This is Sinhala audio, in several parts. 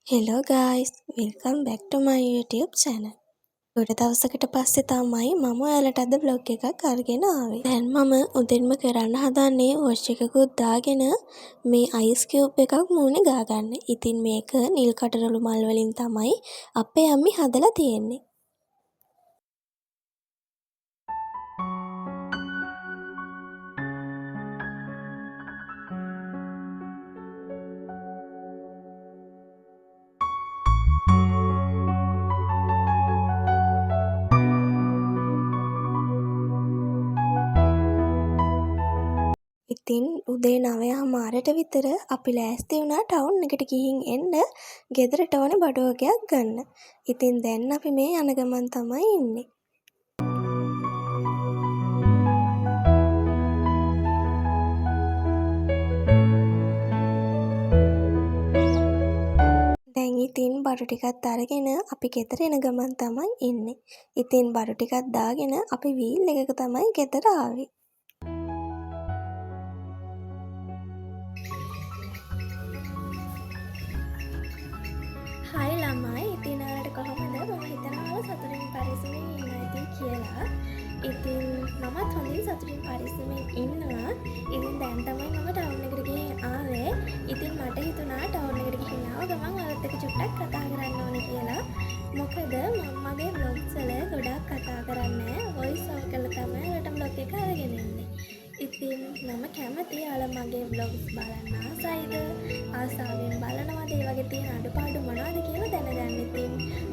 Hello guys, welcome back to my YouTube channel. ගොඩ දවසකට පස්සේ තමයි මම ඔයාලට අද vlog එකක් අරගෙන ආවේ. දැන් මම උදේන්ම කරන්න හදන්නේ වොෂ් එකකුත් දාගෙන මේ ice cube එකක් මූණේ ගාගන්න. ඉතින් මේක නිල් කටරළු මල් වලින් තමයි අපේ අම්මි හදලා තියෙන්නේ. ඉතින් උදේ 9:00ට විතර අපි ලෑස්ති වුණා ටවුන් එකට ගිහින් එන්න ගෙදරට ඕනේ බඩු වගයක් ගන්න. ඉතින් දැන් අපි මේ යන ගමන් තමයි ඉන්නේ. දැන් ඉතින් බඩු ටිකත් අරගෙන අපි ගෙදර එන ගමන් තමයි ඉන්නේ. ඉතින් බඩු ටිකක් දාගෙන අපි වීල් එකක තමයි ගෙදර ආවේ. හායි ළමයි, ඉතින් ඔයාලට කොහොමද? මම හිතනවා සතුටින් පරිස්සමෙන් ඉන්න ඇති කියලා. ඉතින් මමත් හොඳින් සතුටින් පරිස්සමෙන් ඉන්නවා. ඉතින් දැන් තමයි මම ටවුන් එකට ගිහින් ආවේ. ඉතින් මට හිතුණා ටවුන් එකට ගිහින් ආව ගමන් ඔයාලත් එක්ක චුට්ටක් කතා කරන්න ඕනේ කියලා. මොකද මම මගේ vlogs වල ගොඩාක් කතා කරන්නේ වොයිස් ඕවර් කරලා තමයි ඔයාලට vlog එක අරගෙන එන්නේ. ඉතින් මම කැමතියි ඔයාලා මගේ vlogs බලන්න ආසයිද? ආසාවෙන් බලනවාද? ඒ වගේ තියෙන අඩුපාඩු මොනවද කියලා දැනගන්න. ඉතින්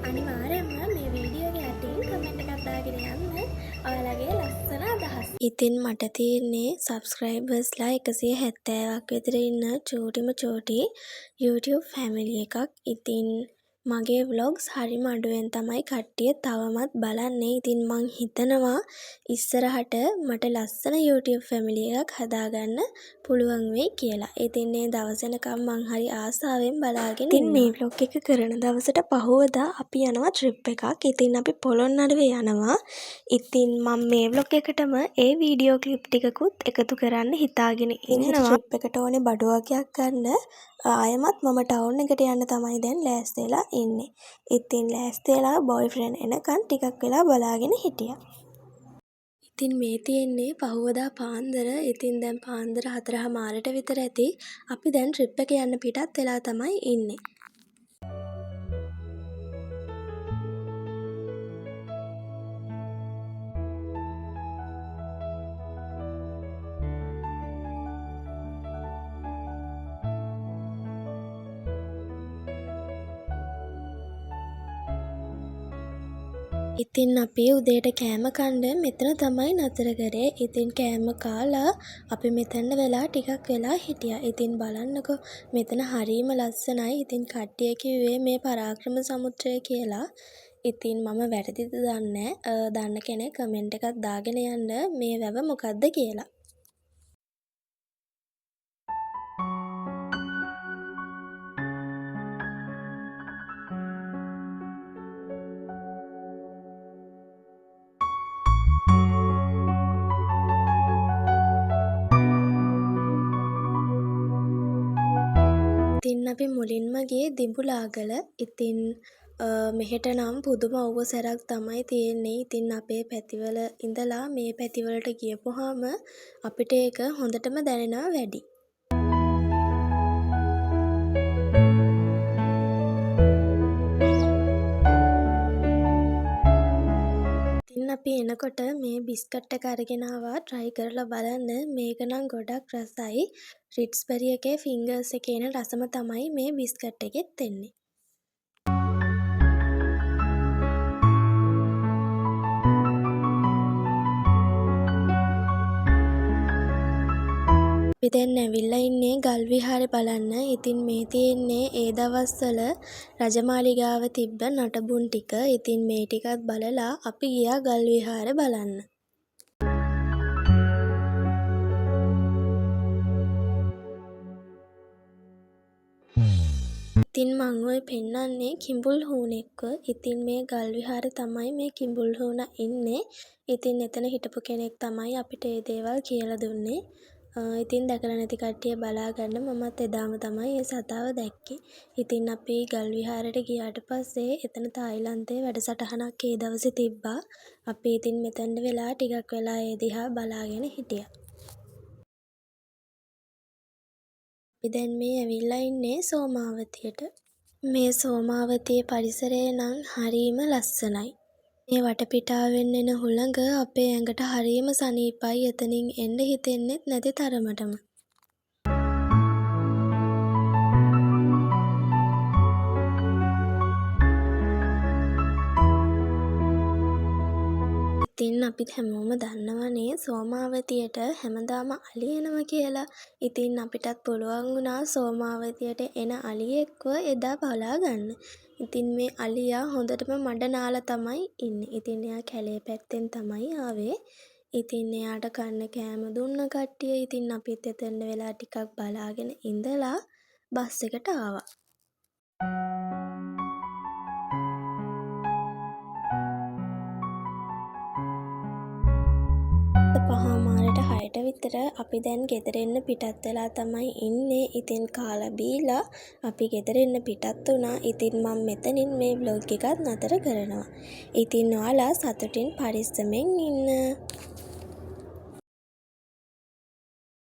අනිවාර්යයෙන්ම මේ වීඩියෝ එක යටින් කමෙන්ට් එකක් දාගෙන යන්න ඔයාලගේ ලස්සන අදහස්. ඉතින් මට තියෙන්නේ subscribersලා 170ක් විතර ඉන්න චූටිම චූටි YouTube family එකක්. ඉතින් මගේ vlogs හරිම අඩුවෙන් තමයි කට්ටිය තවමත් බලන්නේ. ඉතින් මං හිතනවා ඉස්සරහට මට ලස්සන YouTube family එකක් හදාගන්න පුළුවන් වෙයි කියලා. ඉතින් මේ දවස් වෙනකම් මං හරි ආසාවෙන් බලාගෙන ඉතින් මේ vlog එක කරන දවසට පහුවදා අපි යනවා trip එකක්. ඉතින් අපි පොළොන්නරුවේ යනවා. ඉතින් මම මේ vlog එකටම ඒ වීඩියෝ ක්ලිප් ටිකකුත් එකතු කරන්න හිතාගෙන ඉන්නවා. trip එකට ඕනේ බඩු වගයක් ගන්න. ආයෙමත් මම ටවුන් එකට යන්න තමයි දැන් ලෑස්ති වෙලා ඉන්නේ. ඉතින් ලෑස්ති වෙලා බොයිෆ්‍රෙන්ඩ් එනකන් ටිකක් වෙලා බලාගෙන හිටියා. ඉතින් මේ තියෙන්නේ පහුවදා පාන්දර. ඉතින් දැන් පාන්දර 4:00ට විතර ඇති. අපි දැන් ට්‍රිප් එක යන්න පිටත් වෙලා තමයි ඉන්නේ. ඉතින් අපි උදේට කෑම කන්න මෙතන තමයි නතර කරේ. ඉතින් කෑම කාලා අපි මෙතන වෙලා ටිකක් වෙලා හිටියා. ඉතින් බලන්නකෝ මෙතන හරීම ලස්සනයි. ඉතින් කට්ටිය කිව්වේ මේ පරාක්‍රම සමුද්‍රය කියලා. ඉතින් මම වැරදිද දන්නේ නැහැ. දන්න කෙනෙක් කමෙන්ට් එකක් දාගෙන යන්න මේ වැව මොකද්ද කියලා. ඉතින් අපි මුලින්ම ගියේ දිඹුලාගල. ඉතින් මෙහෙට නම් පුදුම අවුවසරක් තමයි තියෙන්නේ. ඉතින් අපේ පැතිවල ඉඳලා මේ පැතිවලට ගියපුවාම අපිට ඒක හොඳටම දැනෙනවා වැඩි. ඉතින් අපි එනකොට මේ බිස්කට් එක අරගෙන ආවා try කරලා බලන්න. මේක නම් ගොඩක් රසයි. රිට්ස්බරි එකේ ෆින්ගර්ස් එකේ එන රසම තමයි මේ බිස්කට් එකෙත් එන්නේ. අපි දැන් ඇවිල්ලා ඉන්නේ ගල් විහාරේ බලන්න. ඉතින් මේ තියෙන්නේ ඒ දවස්වල රජමාලිගාව තිබ්බ නටබුන් ටික. ඉතින් මේ ටිකත් බලලා අපි ගියා ගල් විහාරේ බලන්න. ඉතින් මං ඔය පෙන්නන්නේ කිඹුල් හූනෙක්ව. ඉතින් මේ ගල් විහාරේ තමයි මේ කිඹුල් හූනා ඉන්නේ. ඉතින් එතන හිටපු කෙනෙක් තමයි අපිට මේ දේවල් කියලා දුන්නේ. ඉතින් දැකලා නැති කට්ටිය බලා ගන්න මමත් එදාම තමයි ඒ සතාව දැක්කේ. ඉතින් අපි ගල් විහාරයට ගියාට පස්සේ එතන තායිලන්තයේ වැඩසටහනක් ඒ දවසේ තිබ්බා. අපි ඉතින් මෙතනට වෙලා ටිකක් වෙලා ඒ දිහා බලාගෙන හිටියා. අපි දැන් මේ ඇවිල්ලා ඉන්නේ සෝමාවතියට. මේ සෝමාවතියේ පරිසරය නම් හරිම ලස්සනයි. මේ වටපිටාවෙන් එන හුළඟ අපේ ඇඟට හරිම සනීපයි. එතනින් එන්න හිතෙන්නෙත් නැති තරමටම. ඉතින් අපිත් හැමෝම දන්නවනේ සෝමාවතියට හැමදාම අලි එනවා කියලා. ඉතින් අපිටත් පුළුවන් වුණා සෝමාවතියට එන අලියෙක්ව එදා බලා ගන්න. ඉතින් මේ අලියා හොඳටම මඩ නාලා තමයි ඉන්නේ. ඉතින් එයා කැලේ පැත්තෙන් තමයි ආවේ. ඉතින් එයාට කන්න කෑම දුන්න කට්ටිය. ඉතින් අපිත් එතන වෙලා ටිකක් බලාගෙන ඉඳලා බස් එකට ආවා. පහමාරට 6ට විතර අපි දැන් ගෙදර එන්න පිටත් වෙලා තමයි ඉන්නේ. ඉතින් කාලා බීලා අපි ගෙදර එන්න පිටත් වුණා. ඉතින් මම මෙතනින් මේ vlog එකත් නතර කරනවා. ඉතින් ඔයාලා සතුටින් පරිස්සමෙන් ඉන්න.